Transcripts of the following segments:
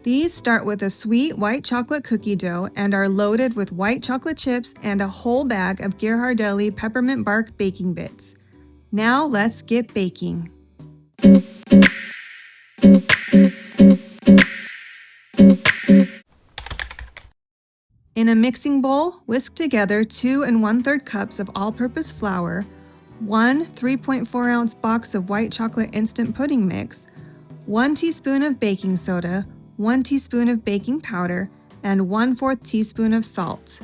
These start with a sweet white chocolate cookie dough and are loaded with white chocolate chips and a whole bag of Ghirardelli Peppermint Bark baking bits. Now let's get baking. In a mixing bowl, whisk together 2 1/3 cups of all-purpose flour, 1 3.4-ounce box of white chocolate instant pudding mix, 1 teaspoon of baking soda, 1 teaspoon of baking powder, and 1/4 teaspoon of salt.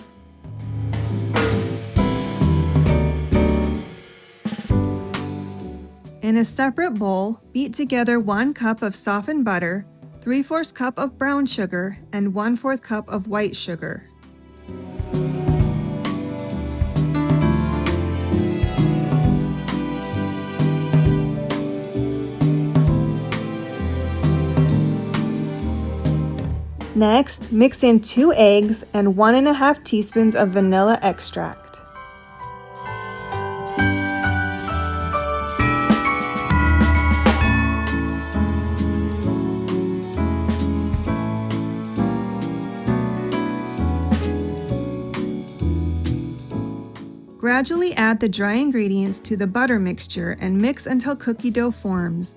In a separate bowl, beat together 1 cup of softened butter, 3/4 cup of brown sugar, and 1/4 cup of white sugar. Next, mix in 2 eggs and 1 1/2 teaspoons of vanilla extract. Gradually add the dry ingredients to the butter mixture and mix until cookie dough forms.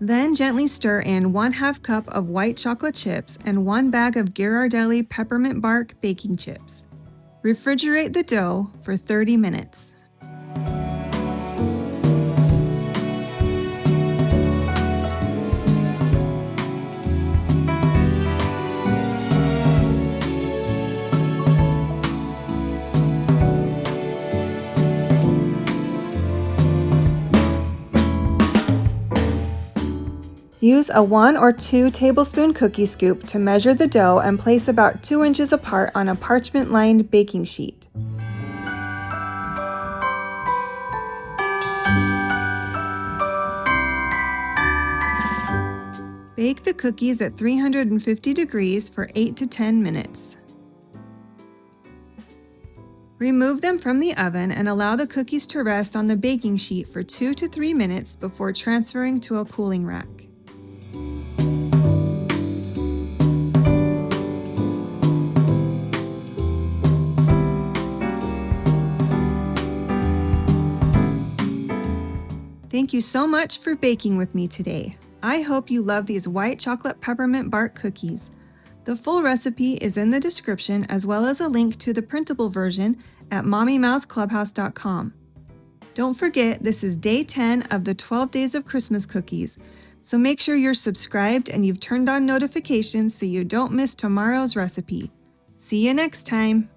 Then gently stir in 1/2 cup of white chocolate chips and 1 bag of Ghirardelli Peppermint Bark baking chips. Refrigerate the dough for 30 minutes. Use a 1 or 2 tablespoon cookie scoop to measure the dough and place about 2 inches apart on a parchment-lined baking sheet. Bake the cookies at 350 degrees for 8 to 10 minutes. Remove them from the oven and allow the cookies to rest on the baking sheet for 2 to 3 minutes before transferring to a cooling rack. Thank you so much for baking with me today. I hope you love these white chocolate peppermint bark cookies. The full recipe is in the description, as well as a link to the printable version at mommymouseclubhouse.com. Don't forget, this is day 10 of the 12 days of Christmas cookies, so make sure you're subscribed and you've turned on notifications so you don't miss tomorrow's recipe. See you next time!